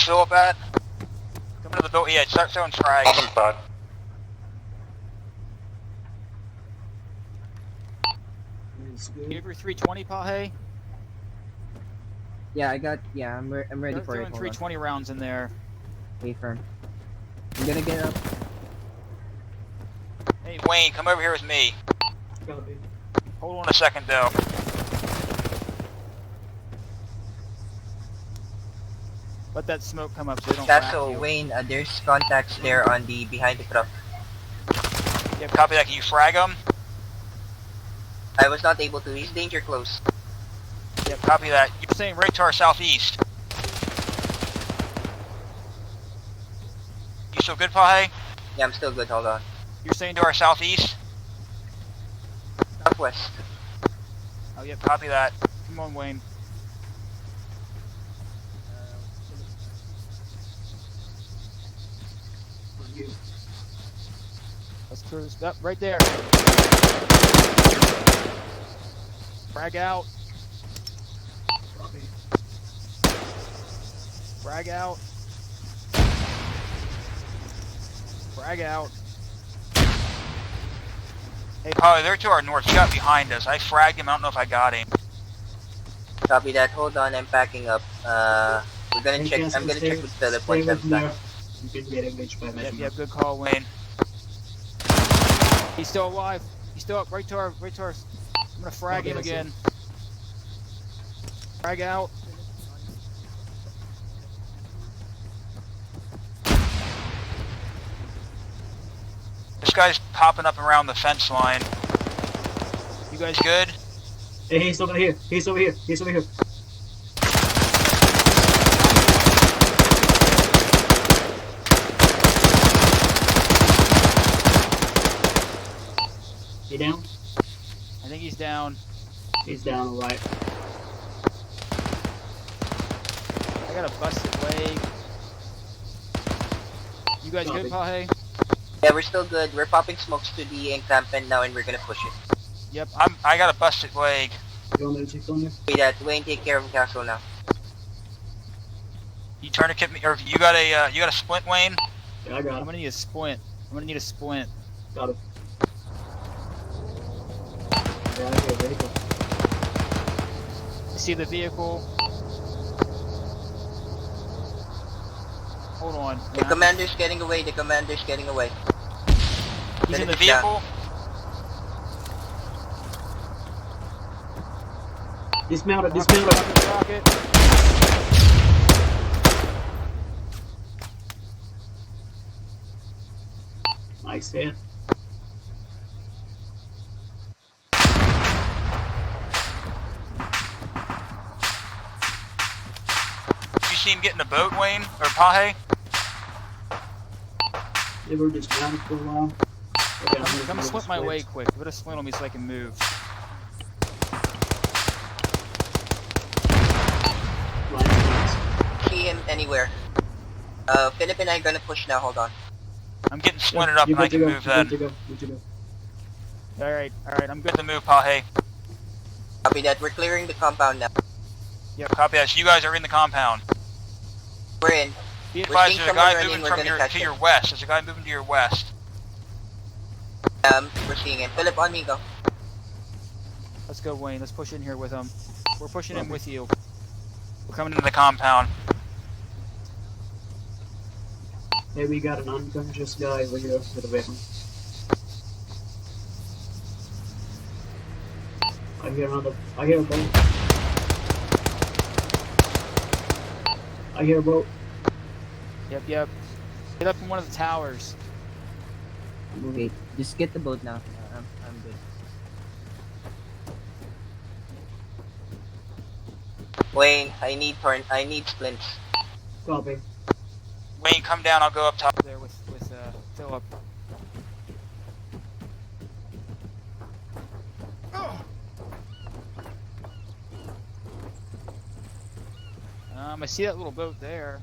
Where's Philip at? Come into the boat. Yeah, start throwing frags. On the pod. Give her 320, Pahe. Yeah, I'm ready Start for it. throwing 320 rounds in there. Stay firm. I'm gonna get up. Hey, Wayne, come over here with me. Copy. Hold on a second, though. Let that smoke come up so they don't Castle, wrap you. Wayne, there's contacts there on the behind the truck. Yeah, copy that. Can you frag him? I was not able to. He's danger close. Yeah, copy that. You're saying right to our southeast. You still good, Pahe? Yeah, I'm still good. Hold on. You're saying to our southeast? Southwest. Oh, yeah, copy that. Come on, Wayne. Let's cruise up right there. Frag out. Copy. Frag out. Frag out. Hey, Pahe, they're to our north. He got behind us. I fragged him. I don't know if I got him. Copy that. Hold on. I'm packing up. We're gonna Hey, check. Castle, I'm gonna stay- check with Philip stay once I'm with me. done. You can get engaged by Yep, messenger. yep, good call, Wayne. He's still alive. He's still up right to our, I'm gonna frag him Okay, again. Frag out. This guy's popping up around the fence line. You guys Good? Hey, he's over here. He's over here. He's over here. He down? I think he's down. He's down, alright. I got a busted leg. You guys good, Pahe? Yeah, we're still good. We're popping smokes to the encampment now, and we're gonna push it. Yep. I got a busted leg. You want me to check on you? Copy that. Wayne, take care of Castle now. You tourniquet me, or you got a splint, Wayne? Yeah, I got I'm him. gonna need a splint. I'm gonna need a splint. Got him. Yeah, okay, very good. You see the vehicle? Hold on. The commander's getting away. The commander's getting away. He's in the Finish it down. vehicle? Dismounted, Rocket, dismounted. rocket, rocket. Nice hit. Did you see him get in the boat, Wayne? Or Pahe? They were dismounted for a while. Come splint my way quick. Put a splint on me so I can move. See him anywhere. Philip and I are gonna push now. Hold on. I'm getting splintered up and I can move then. Good to go. Alright, I'm Good good. to move, Pahe. Copy that. We're clearing the compound now. Copy that. So you guys are in the compound. We're in. Be We're advised, seeing there's a someone guy running, moving we're from gonna your catch to him. your west. There's a guy moving to your west. We're seeing it. Philip, on me, go. Let's go, Wayne. Let's push in here with him. We're pushing in with you. We're coming into the compound. Hey, we got an unconscious guy over here with a weapon. I hear a boat. I hear a boat. Yep. Get up in one of the towers. Okay, just get the boat now. I'm good. Wayne, I need splints. Copy. Wayne, come down. I'll go up top. There with Philip. I see that little boat there.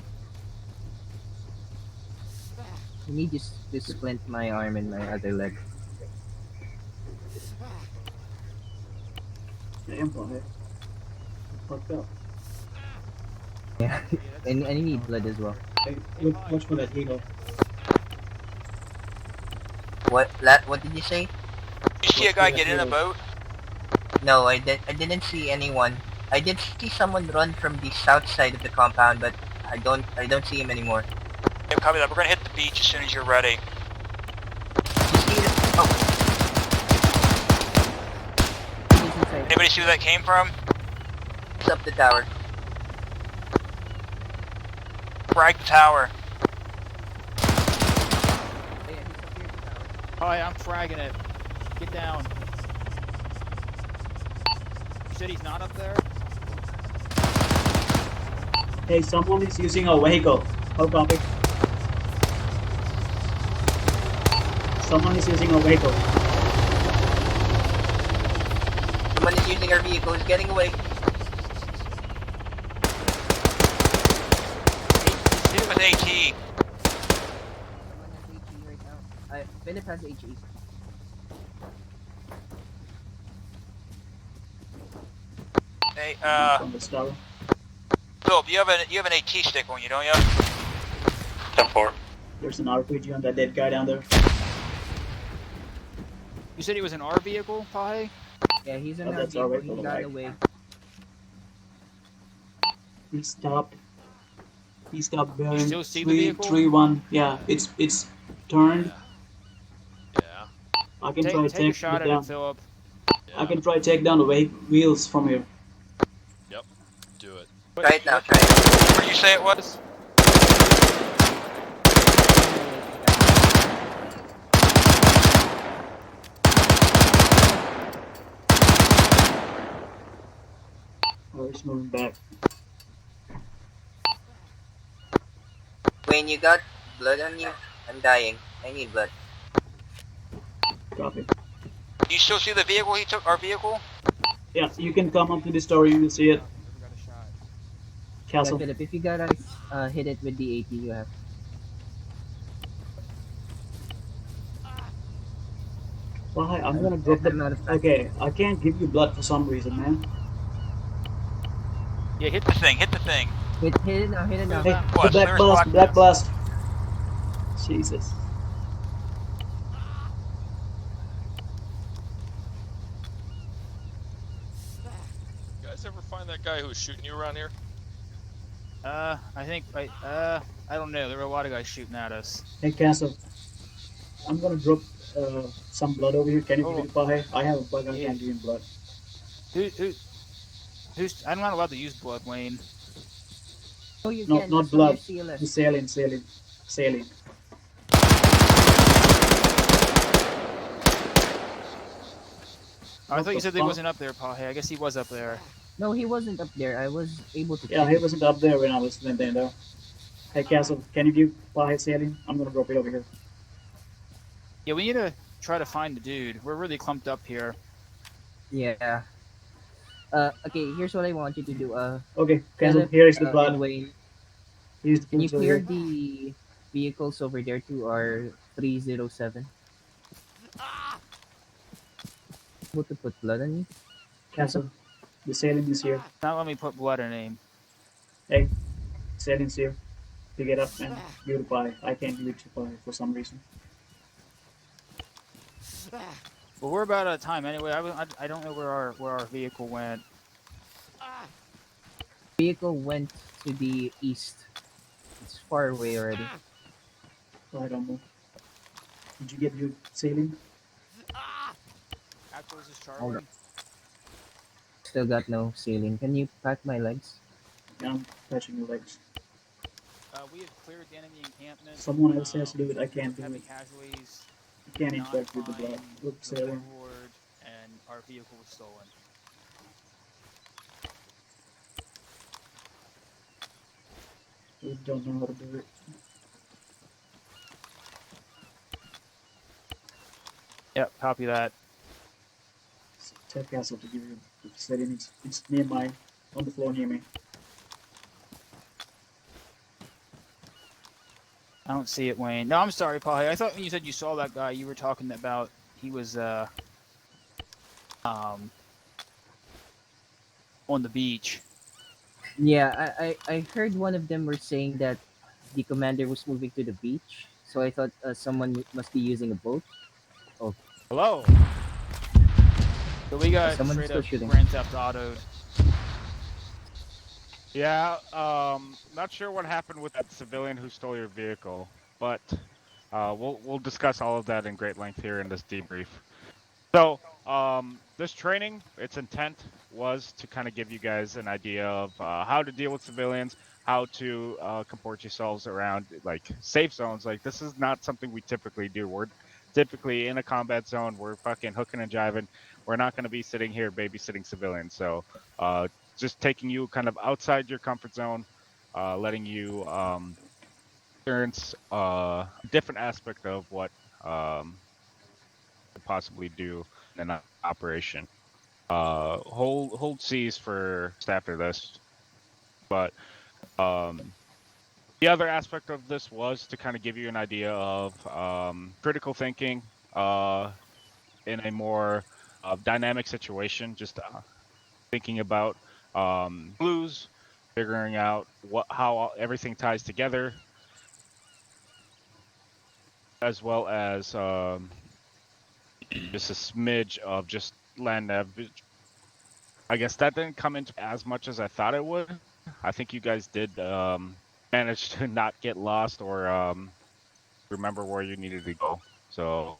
I need just to splint my arm and my other leg. Damn, Pahe. Fucked up. Yeah, that's and I need power blood as well. Hey, watch for that eagle. What did you say? You see a Watch for guy that get in a eagle. boat? No, I didn't see anyone. I did see someone run from the south side of the compound, but I don't see him anymore. Yep, copy that. We're gonna hit the beach as soon as you're ready. You see it? Oh, He's inside. Anybody see where that came from? it's up the tower. Frag the tower. Oh, yeah, he's up here at the tower. Hi, I'm fragging it. Get down. You said he's not up there? Hey, someone is using a vehicle. How copy? Someone is using a vehicle. Someone is using our vehicle. Is getting away. He's hit with AT. Someone has HE right now. Philip has HE. Hey, From this tower. Philip, you have an AT stick on you, don't you? 10-4. There's an RPG on that dead guy down there. You said he was in our vehicle, Pahe? Yeah, he's in Oh, our that's our vehicle. vehicle, He got right. away. He stopped. He stopped You bearing still see the vehicle? 331. Yeah, it's turned. Yeah. I can try to Take a take shot it at down. it, Philip. I can try to take down the wheels from here. Yep. Do it. Try it now. Try it. Where did you say it was? Oh, it's moving back. Wayne, you got blood on you? I'm dying. I need blood. Copy. Do you still see the vehicle he took? Our vehicle? Yeah, you can come up to the story. You will see it. Never got a shot. Yeah, Castle. Philip, if you gotta hit it with the AT you have. Well, hi, I'm gonna drop I'm the. out of time. Okay, I can't give you blood for some reason, man. Yeah, hit the thing. Hit the thing. Hit it now, hit it now. Hey, What? the black Clear as blast, black black blast. blast. Jesus. You guys ever find that guy who was shooting you around here? I don't know. There were a lot of guys shooting at us. Hey, Castle. I'm gonna drop some blood over here. Can you give Oh, me the pie? I have a bug. I yeah. can't give you blood. Who's? I'm not allowed to use blood, Wayne. Oh, you No, can. not That's from your blood. The CLS. sailing. I What thought you the said he fuck? wasn't up there, Pahe. I guess he was up there. No, he wasn't up there. I was able to Yeah, check he it. wasn't up there when I was went there. Hey, Castle, can you give pie sailing? I'm gonna drop it over here. Yeah, we need to try to find the dude. We're really clumped up here. Yeah. Okay, here's what I want you to do. Okay, Castle, Philip here is the and blood. Wayne, Here's the can you foods over clear here. the vehicles over there to our 307? Able to put blood on you? Castle, the sailing is here. Not let me put blood in him. Hey, sailing's here. Pick it up and give it a pie. I can't give it to pie for some reason. Well, we're about out of time anyway. I don't know where our vehicle went. Vehicle went to the east. It's far away already. I don't know. Did you get your sailing? Echoes is Hold Charlie. up. Still got no ceiling. Can you pack my legs? Yeah, I'm touching your legs. We have cleared the enemy encampment. Someone else has to do it. I can't do Heavy it. casualties. I can't Not interact with the blood. find Look, the sailing. warlord, and our vehicle was stolen. We don't know how to do it. Yep, copy that. Tell Castle to give you the sailing. It's near mine, on the floor near me. I don't see it, Wayne. No, I'm sorry, Paul. I thought when you said you saw that guy, you were talking about he was on the beach. Yeah, I heard one of them were saying that the commander was moving to the beach, so I thought someone must be using a boat. Oh, Hello. So we got someone straight still up shooting. Grand Theft Auto'd. Yeah, not sure what happened with that civilian who stole your vehicle, but we'll discuss all of that in great length here in this debrief. So, this training, its intent was to kind of give you guys an idea of how to deal with civilians, how to comport yourselves around like safe zones. Like this is not something we typically do. We're typically in a combat zone. We're fucking hooking and jiving. We're not going to be sitting here babysitting civilians. So, just taking you kind of outside your comfort zone, letting you experience a different aspect of what could possibly do in an operation. Hold C's for after this, but the other aspect of this was to kind of give you an idea of critical thinking in a more dynamic situation. Just thinking about clues, figuring out how everything ties together, as well as just a smidge of just land nav. I guess that didn't come into as much as I thought it would. I think you guys did manage to not get lost or remember where you needed to go. So,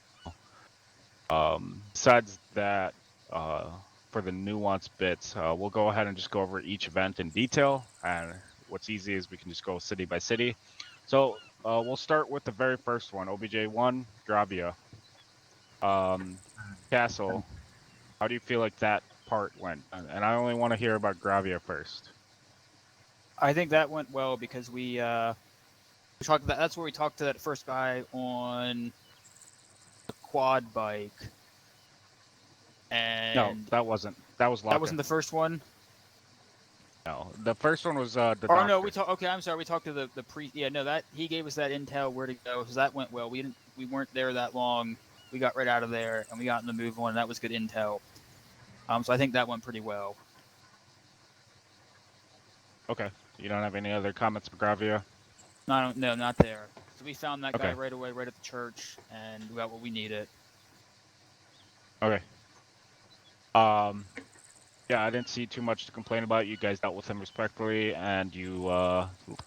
besides that, for the nuance bits, we'll go ahead and just go over each event in detail. And what's easy is we can just go city by city. So, we'll start with the very first one, OBJ1, Gravia. Castle, how do you feel like that part went? And I only want to hear about Gravia first. I think that went well because we talked. That's where we talked to that first guy on the quad bike, No, and that wasn't. That was that Laka. wasn't the first one. No, the first one was the Or doctor. no, we talked. Okay, I'm sorry. We talked to the priest. Yeah, no, that he gave us that intel where to go, so that went well. We weren't there that long. We got right out of there and we got in the move on. And that was good intel. So I think that went pretty well. Okay, you don't have any other comments for Gravia? No, not there. So we found that guy Okay. right away, right at the church, and we got what we needed. Okay. Yeah, I didn't see too much to complain about. You guys dealt with him respectfully, and you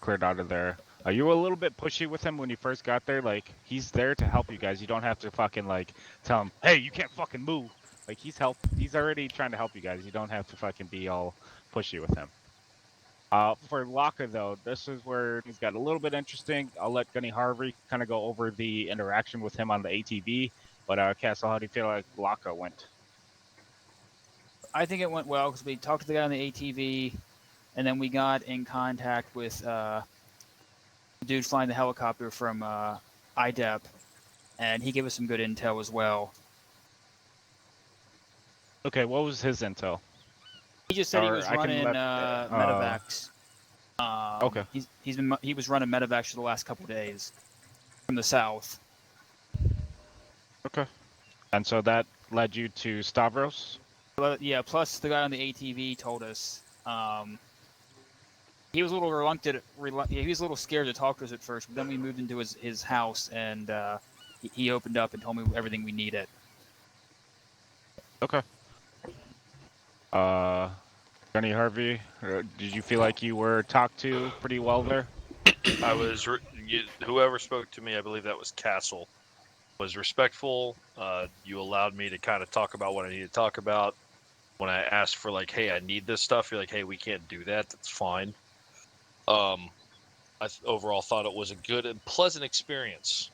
cleared out of there. You were a little bit pushy with him when you first got there. Like he's there to help you guys. You don't have to fucking like tell him, "Hey, you can't fucking move." Like He's already trying to help you guys. You don't have to fucking be all pushy with him. For Laka though, this is where things got a little bit interesting. I'll let Gunny Harvey kind of go over the interaction with him on the ATV. But Castle, how do you feel like Laka went? I think it went well because we talked to the guy on the ATV, and then we got in contact with the dude flying the helicopter from IDEP, and he gave us some good intel as well. Okay, what was his intel? He just said he Or was I can running let. medevacs. Okay. He was running medevacs for the last couple days from the south. Okay. And so that led you to Stavros? But, yeah, plus the guy on the ATV told us he was a little reluctant. He was a little scared to talk to us at first, but then we moved into his house and he opened up and told me everything we needed. Okay. Johnny Harvey, did you feel like you were talked to pretty well there? I was whoever spoke to me, I believe that was Castle, was respectful. You allowed me to kind of talk about what I need to talk about. When I asked for like, hey, I need this stuff, you're like, hey, we can't do that. That's fine. I overall thought it was a good and pleasant experience.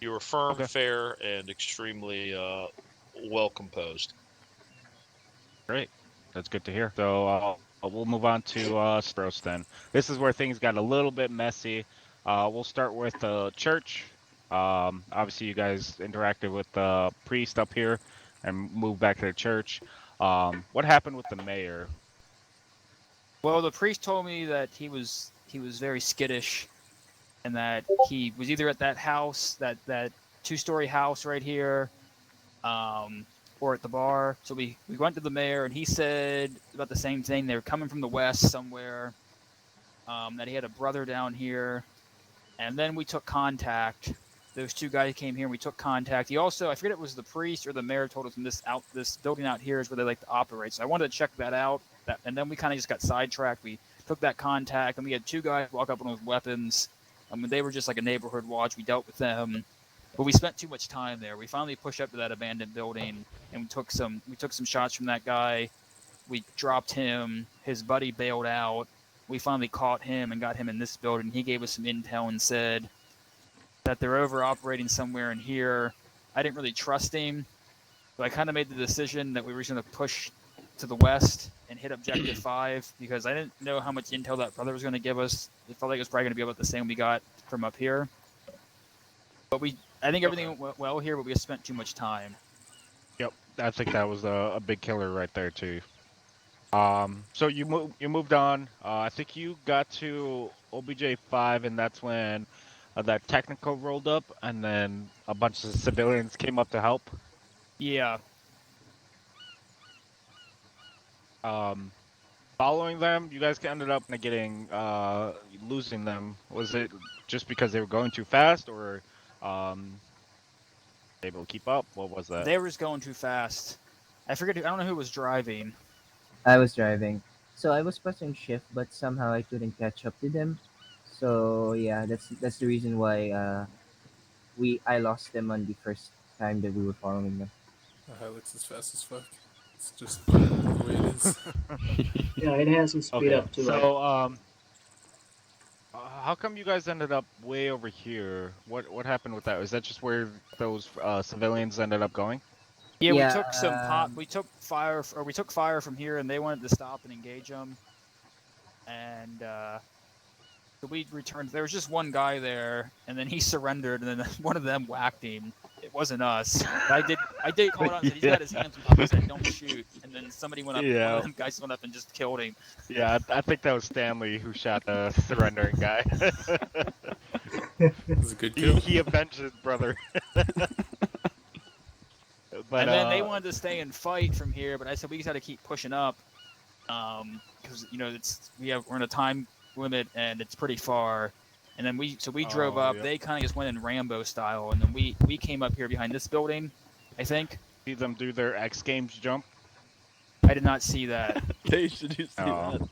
You were firm, Okay. fair, and extremely well composed. Great. That's good to hear. So we'll move on to Stavros then. This is where things got a little bit messy. We'll start with the church. Obviously, you guys interacted with the priest up here and moved back to the church. What happened with the mayor? Well, the priest told me that he was very skittish, and that he was either at that house, that 2-story house right here, or at the bar. So we went to the mayor, and he said about the same thing. They were coming from the west somewhere. That he had a brother down here, and then we took contact. Those two guys came here, and we took contact. He also, I forget if it was the priest or the mayor, told us this building out here is where they like to operate. So I wanted to check that out. And then we kind of just got sidetracked. We took that contact, and we had two guys walk up with weapons. I mean, they were just like a neighborhood watch. We dealt with them, but we spent too much time there. We finally pushed up to that abandoned building, and we took some shots from that guy. We dropped him. His buddy bailed out. We finally caught him and got him in this building. He gave us some intel and said that they're over operating somewhere in here. I didn't really trust him, so I kind of made the decision that we were going to push to the west and hit Objective 5 because I didn't know how much intel that brother was going to give us. It felt like it was probably going to be about the same we got from up here. But I think everything went well here, but we spent too much time. Yep, I think that was a big killer right there too. So you moved on. I think you got to OBJ 5, and that's when that technical rolled up, and then a bunch of civilians came up to help. Yeah. Following them, you guys ended up getting losing them. Was it just because they were going too fast, or able to keep up? What was that? They were just going too fast. I don't know who was driving. I was driving, so I was pressing shift, but somehow I couldn't catch up to them. So yeah, that's the reason why I lost them on the first time that we were following them. Hilux is fast as fuck. It's just the way it is. Yeah, it has some speed Okay, up too. so how come you guys ended up way over here? What happened with that? Is that just where those civilians ended up going? Yeah, Yeah, we took some we took fire from here, and they wanted to stop and engage them. And so we returned. There was just one guy there, and then he surrendered, and then one of them whacked him. It wasn't us. But I did call it out and said he's got his hands on top. I said, "Don't shoot." And then somebody went up. Yeah. One of them guys went up and just killed him. Yeah, I think that was Stanley who shot the surrendering guy. It was a good kill. he avenged his brother. But, and then they wanted to stay and fight from here, but I said we just had to keep pushing up, because we're in a time limit and it's pretty far. And then we drove up. Yep. They kind of just went in Rambo style, and then we came up here behind this building, I think. See them do their X Games jump. I did not see that. They should you see that?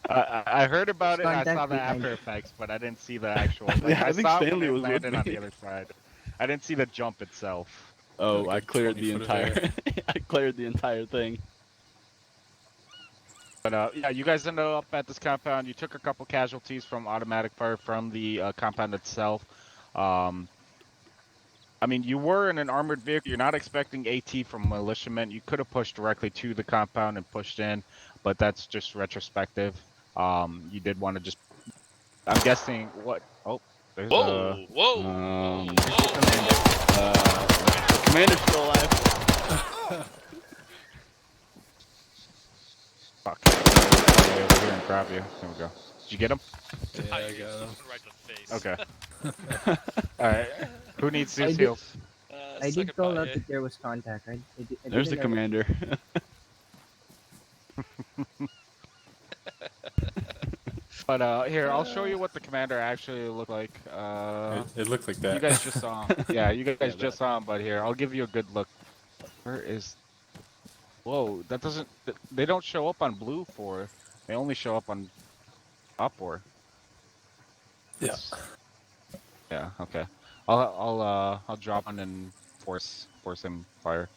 I heard about it. I Contact saw the behind After it. Effects, but I didn't see the actual. Yeah, I think saw it when Stanley it was with landed on me. the other side. I didn't see the jump itself. Oh, Like I a cleared 20 the foot of entire. I cleared the entire thing. But yeah, you guys ended up at this compound. You took a couple casualties from automatic fire from the compound itself. I mean, you were in an armored vehicle. You're not expecting AT from militiamen. You could have pushed directly to the compound and pushed in, but that's just retrospective. You did want to just. I'm guessing what? Oh, there's Whoa, whoa, Um, whoa. the commander's still alive. Fuck. I'll go over here and grab you. There we go. Did you get him? Yeah, I got him. Right to the face. Okay. All right. Who needs I these did- heals? I suck did it, call pie. out that there was contact. I There's the didn't know- commander. But here, I'll show you what the commander actually looked like. It looked like that. You guys just saw him. Yeah, you guys Yeah, just saw him, but here, I'll give you a good look. Where is... Whoa, that doesn't... They don't show up on blue 4. They only show up on top 4. Yeah. Yeah, okay. I'll drop on and force him fire.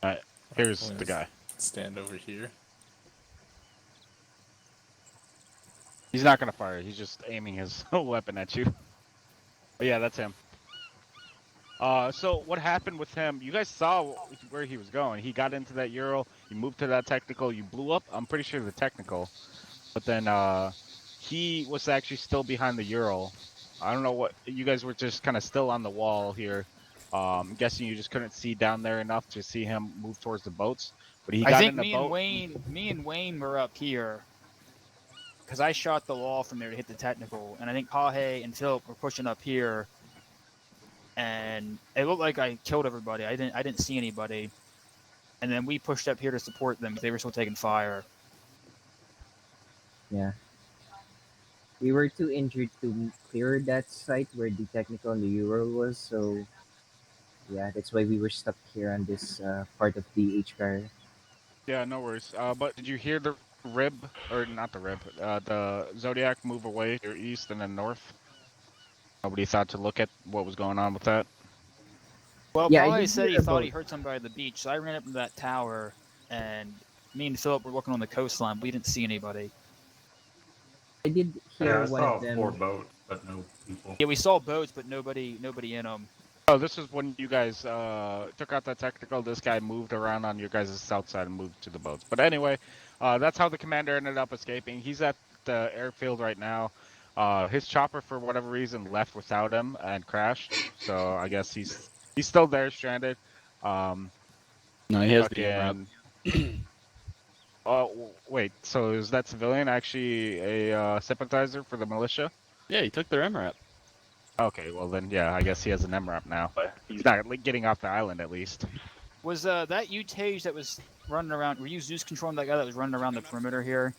Alright, here's the guy. Stand over here. He's not gonna fire. He's just aiming his weapon at you. But yeah, that's him. So what happened with him? You guys saw where he was going. He got into that Euro. You moved to that technical. You blew up. I'm pretty sure the technical. But then he was actually still behind the Euro. I don't know what. You guys were just kind of still on the wall here. I'm guessing you just couldn't see down there enough to see him move towards the boats. But he I got think in a boat. me and Wayne were up here because I shot the wall from there to hit the technical, and I think Pahe and Philip were pushing up here, and it looked like I killed everybody. I didn't see anybody, and then we pushed up here to support them. They were still taking fire. Yeah. We were too injured to clear that site where the technical and the Euro was, so yeah, that's why we were stuck here on this part of the H carrier. Yeah, no worries. But did you hear the rib, or not the rib, the Zodiac move away to your east and then north? Nobody thought to look at what was going on with that. Well, Yeah, I Pahe did said hear he thought about. he heard somebody at the beach, so I ran up to that tower, and me and Philip were looking on the coastline. We didn't see anybody. I did Yeah, hear I one of saw 4 them. boats, but no people. Yeah, we saw boats, but nobody in them. Oh, this is when you guys took out that technical. This guy moved around on your guys' south side and moved to the boats. But anyway, that's how the commander ended up escaping. He's at the airfield right now. His chopper, for whatever reason, left without him and crashed. So I guess he's still there, stranded. No, he has the Fucking. MRAP. Oh wait, so is that civilian actually a sympathizer for the militia? Yeah, he took their MRAP. Okay, well then, yeah, I guess he has an MRAP now, but he's not getting off the island at least. Was that you, Tage, that was running around? Were you Zeus controlling that guy that was running around the perimeter here?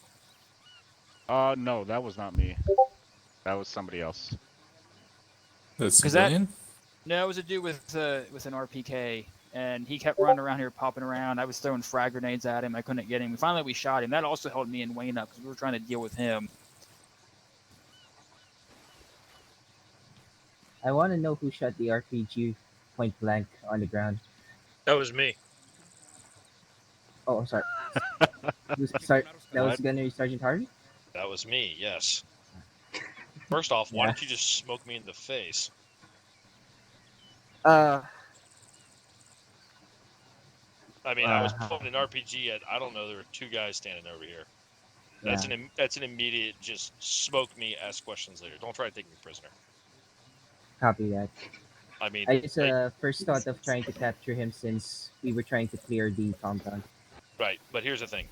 No, that was not me. That was somebody else. The Because that civilian? no, it was a dude with an RPK, and he kept running around here, popping around. I was throwing frag grenades at him. I couldn't get him. Finally, we shot him. That also held me and Wayne up because we were trying to deal with him. I want to know who shot the RPG point blank on the ground. That was me. Oh, I'm sorry. That was What? Gunnery Sergeant Harvey? That was me. Yes. First off, why Yeah. don't you just smoke me in the face? Uh, I mean, I was Uh-huh. putting an RPG at. I don't know. There were 2 guys standing over here. That's yeah. an immediate just smoke me. Ask questions later. Don't try to take me prisoner. Copy that. I mean, I just like, first thought of trying to capture him since we were trying to clear the compound. right. But here's the thing: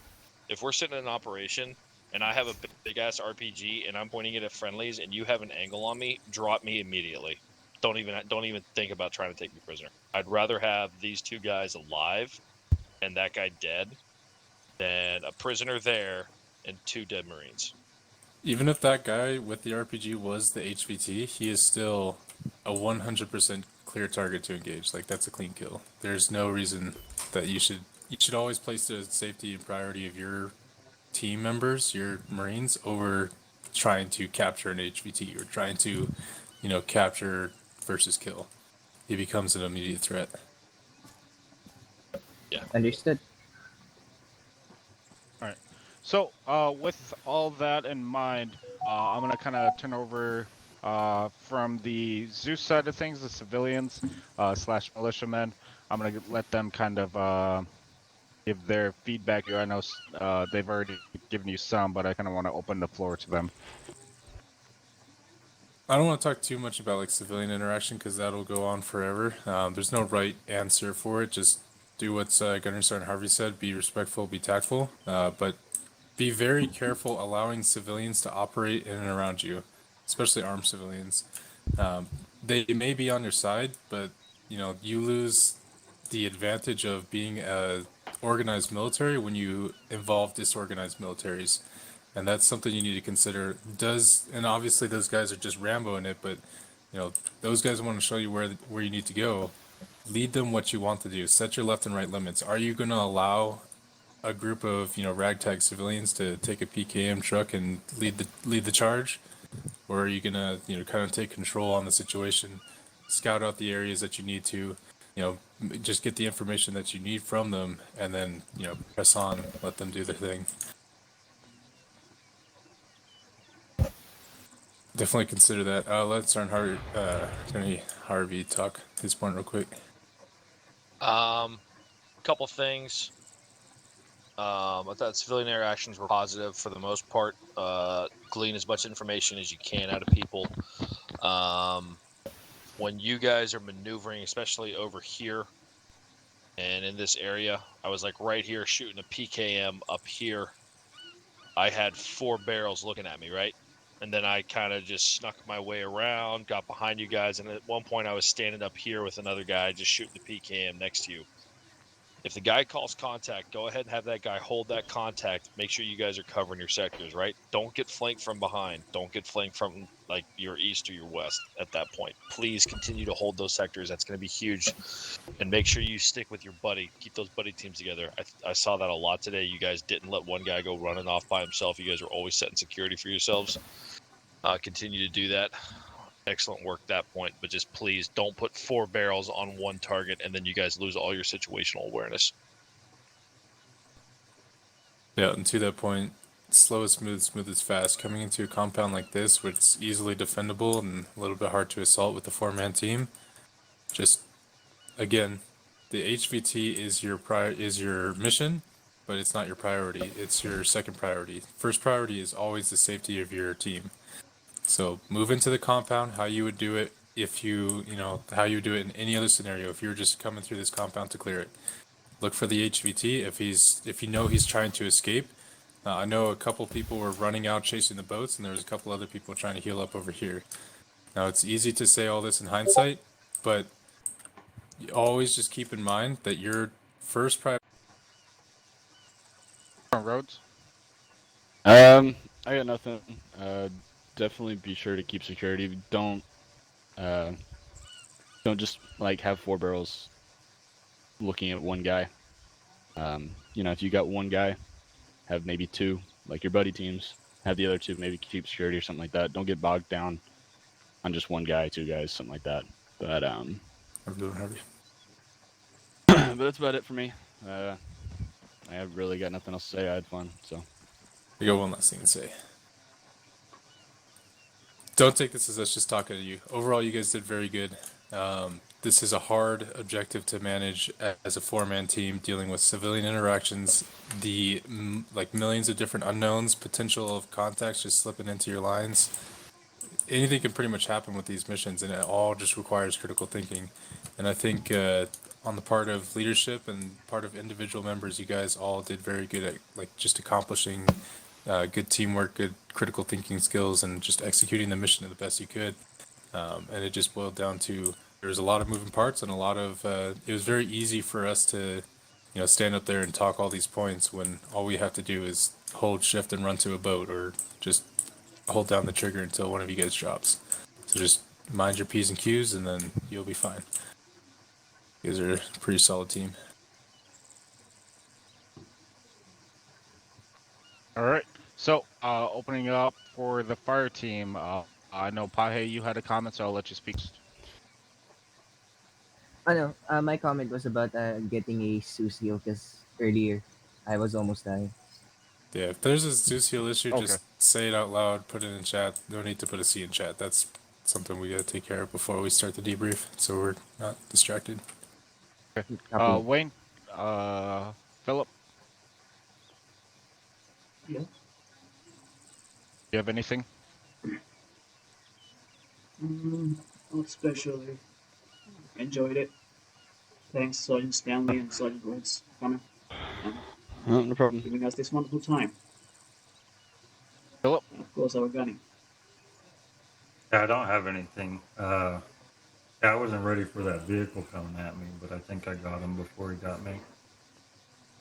if we're sitting in an operation and I have a big ass RPG and I'm pointing it at friendlies and you have an angle on me, drop me immediately. Don't even think about trying to take me prisoner. I'd rather have these 2 guys alive and that guy dead than a prisoner there and 2 dead Marines. Even if that guy with the RPG was the HVT, he is still a 100% clear target to engage. Like, that's a clean kill. There's no reason that you should always place the safety and priority of your team members, your Marines, over trying to capture an HVT or trying to, capture versus kill. He becomes an immediate threat. Understood. All right. So, with all that in mind, I'm gonna kind of turn over from the Zeus side of things, the civilians slash militiamen. I'm gonna let them kind of give their feedback here. I know they've already given you some, but I kind of want to open the floor to them. I don't want to talk too much about like civilian interaction because that'll go on forever. There's no right answer for it. Just do what Gunner Sergeant Harvey said. Be respectful, be tactful, but be very careful allowing civilians to operate in and around you, especially armed civilians. They may be on your side, but you lose the advantage of being a organized military when you involve disorganized militaries. And that's something you need to consider. And obviously those guys are just Rambo in it, but those guys want to show you where you need to go. Lead them what you want to do. Set your left and right limits. Are you going to allow a group of ragtag civilians to take a PKM truck and lead the charge, or are you going to kind of take control on the situation, scout out the areas that you need to, just get the information that you need from them, and then press on, let them do their thing. Definitely consider that. Let's learn Harvey talk his point real quick. Couple things. I thought civilian interactions were positive for the most part. Glean as much information as you can out of people. When you guys are maneuvering, especially over here, And in this area, I was like right here shooting a PKM up here. I had 4 barrels looking at me, right? And then I kind of just snuck my way around, got behind you guys, and at one point I was standing up here with another guy just shooting the PKM next to you. If the guy calls contact, go ahead and have that guy hold that contact. Make sure you guys are covering your sectors, right? Don't get flanked from behind. Don't get flanked from like your east or your west at that point. Please continue to hold those sectors. That's going to be huge. And make sure you stick with your buddy. Keep those buddy teams together. I saw that a lot today. You guys didn't let one guy go running off by himself. You guys are always setting security for yourselves. Continue to do that. Excellent work that point, but just please don't put 4 barrels on one target and then you guys lose all your situational awareness. Yeah, and to that point, slow is smooth, smooth is fast. Coming into a compound like this, where it's easily defendable and a little bit hard to assault with a 4-man team, just again, the HVT is your mission, but it's not your priority. It's your second priority. First priority is always the safety of your team. So move into the compound how you would do it if how you would do it in any other scenario. If you're just coming through this compound to clear it, look for the HVT. If you know he's trying to escape, I know a couple people were running out chasing the boats, and there was a couple other people trying to heal up over here. Now it's easy to say all this in hindsight, but you always just keep in mind that your first priority. Roads. I got nothing. Definitely be sure to keep security. Don't just like have 4 barrels looking at one guy. If you got one guy, have maybe 2, like your buddy teams. Have the other 2 maybe keep security or something like that. Don't get bogged down on just one guy, 2 guys, something like that. But I'm doing heavy. but that's about it for me. I have really got nothing else to say. I had fun, so. I got one last thing to say. Don't take this as us just talking to you. Overall, you guys did very good. This is a hard objective to manage as a 4-man team, dealing with civilian interactions, the millions of different unknowns, potential of contacts just slipping into your lines. Anything can pretty much happen with these missions, and it all just requires critical thinking. And I think on the part of leadership and part of individual members, you guys all did very good at just accomplishing good teamwork, good critical thinking skills, and just executing the mission the best you could. And it just boiled down to there was a lot of moving parts and a lot of. It was very easy for us to, stand up there and talk all these points when all we have to do is hold shift and run to a boat, or just hold down the trigger until one of you guys drops. So just mind your P's and Q's, and then you'll be fine. You guys are a pretty solid team. All right. So, opening up for the fire team. I know Pahe, you had a comment, so I'll let you speak. My comment was about getting a Susio because earlier I was almost dying. Yeah, if there's a Zuciel issue, just say it out loud, put it in chat. No need to put a C in chat. That's something we gotta take care of before we start the debrief, so we're not distracted. Okay. Wayne, Philip. Yeah. You have anything? Not especially. Enjoyed it. Thanks, Sergeant Stanley and Sergeant Rhodes for coming and No problem. giving us this wonderful time. Philip? And of course, our gunning. Yeah, I don't have anything. I wasn't ready for that vehicle coming at me, but I think I got him before he got me.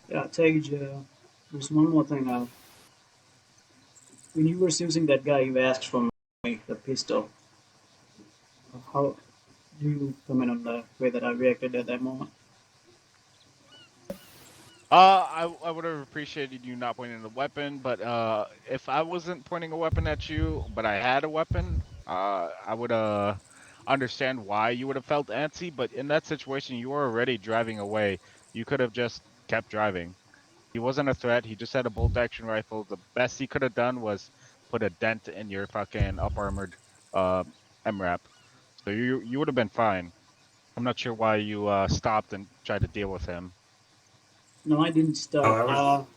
Yeah, Tage, there's one more thing. When you were using that guy, you asked from me the pistol. How do you comment on the way that I reacted at that moment? I would have appreciated you not pointing the weapon, but if I wasn't pointing a weapon at you, but I had a weapon, I would understand why you would have felt antsy. But in that situation, you were already driving away. You could have just kept driving. He wasn't a threat. He just had a bolt-action rifle. The best he could have done was put a dent in your fucking up-armored MRAP. So you would have been fine. I'm not sure why you stopped and tried to deal with him. No, I didn't stop.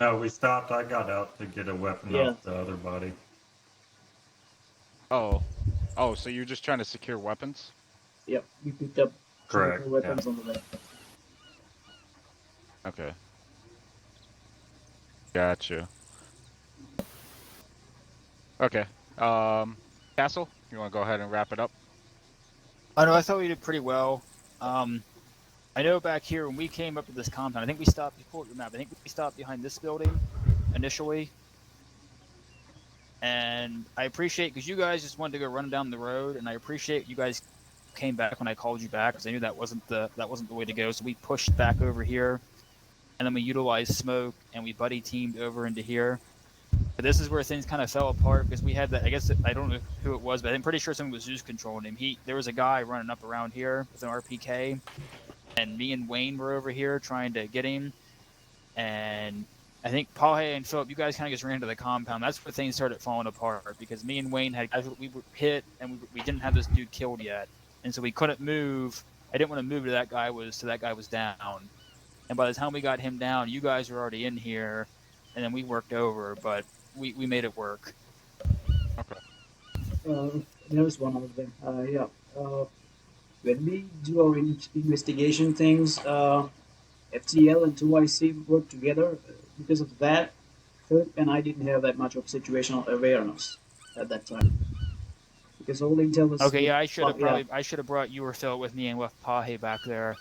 No, we stopped. I got out to get a weapon off the other body. Oh, so you're just trying to secure weapons? Yep, we picked up Correct. weapons on the way. Okay. Gotcha. Okay. Castle, you want to go ahead and wrap it up? I know. I thought we did pretty well. I know back here when we came up to this compound, I think we stopped. You pulled your map. I think we stopped behind this building initially, and I appreciate because you guys just wanted to go run down the road, and I appreciate you guys came back when I called you back because I knew that wasn't the way to go. So we pushed back over here, and then we utilized smoke and we buddy teamed over into here. But this is where things kind of fell apart because we had that. I guess I don't know who it was, but I'm pretty sure someone was Zeus controlling him. There was a guy running up around here with an RPK, and me and Wayne were over here trying to get him. And I think Paul and Philip, you guys kind of just ran to the compound. That's where things started falling apart because me and Wayne we were hit and we didn't have this dude killed yet, and so we couldn't move. I didn't want to move to that guy was down. And by the time we got him down, you guys were already in here, and then we worked over, but we made it work. Okay. There's one other thing. When we do our investigation things, FTL and 2IC work together. Because of that, Philip and I didn't have that much of situational awareness at that time. Because all intel was okay. Yeah, I should have brought you or Phil with me and left Pahe back there.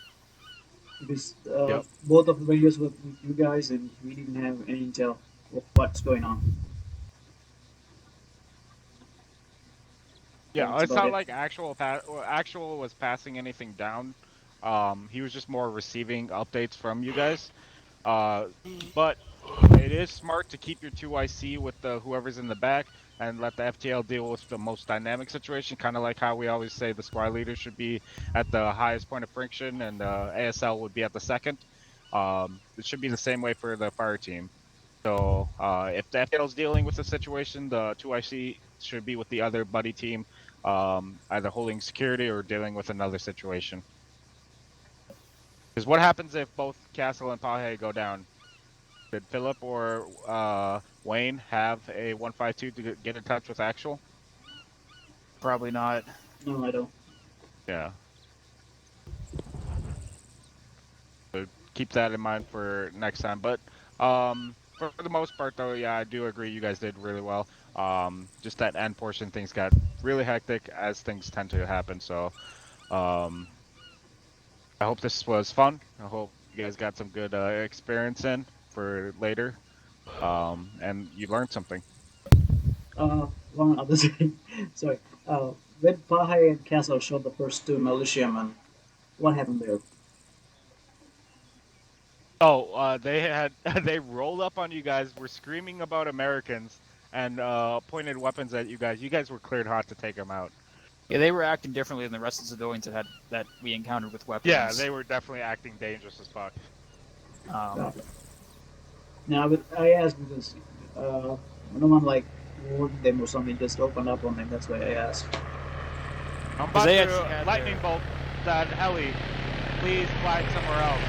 Because Yep. both of the radios were with you guys, and we didn't have any intel of what's going on. Yeah, That's it's about not it. like Actual was passing anything down. He was just more receiving updates from you guys. But it is smart to keep your 2IC with whoever's in the back and let the FTL deal with the most dynamic situation, kind of like how we always say the squad leader should be at the highest point of friction and ASL would be at the second. It should be the same way for the fire team. So if the FTL is dealing with the situation, the 2IC should be with the other buddy team, either holding security or dealing with another situation. Because what happens if both Castle and Pahe go down? Did Philip or Wayne have a 152 to get in touch with Actual? Probably not. No, I don't. Yeah. So keep that in mind for next time. But for the most part, though, yeah, I do agree. You guys did really well. Just that end portion, things got really hectic as things tend to happen. So I hope this was fun. I hope you guys got some good experience in for later. And you learned something. One other thing. Sorry. When Pahe and Castle shot the first two militiamen, what happened there? Oh, they rolled up on you guys, were screaming about Americans, and pointed weapons at you guys. You guys were cleared hot to take them out. Yeah, they were acting differently than the rest of the civilians that we encountered with weapons. Yeah, they were definitely acting dangerous as fuck. Now, but I asked because no one like warned them or something, just opened up on them. That's why I asked. I'm about they to actually had lightning bolt that heli. Please fly somewhere else.